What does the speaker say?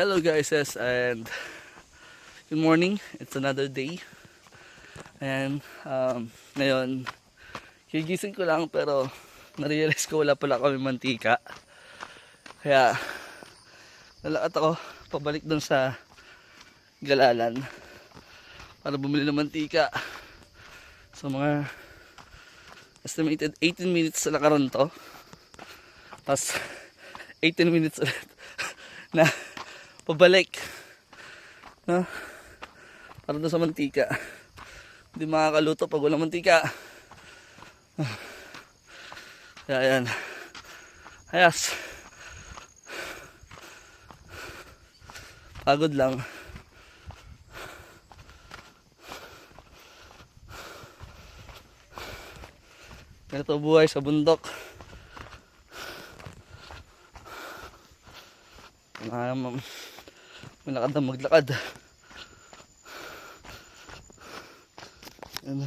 Hello guys, yes, and good morning. It's another day. And ngayon, gigising ko lang pero narealize ko wala pala kami mantika. Kaya nalakad ako pabalik dun sa Galalan para bumili ng mantika. So mga estimated 18 minutes na lakaran to. Tapos 18 minutes ulit na pabalik, no? Para doon sa mantika. Hindi makakaluto pag walang mantika. Kaya yan, ayos, pagod lang. Ganito buhay sa bundok. Malakad na maglakad. Ano?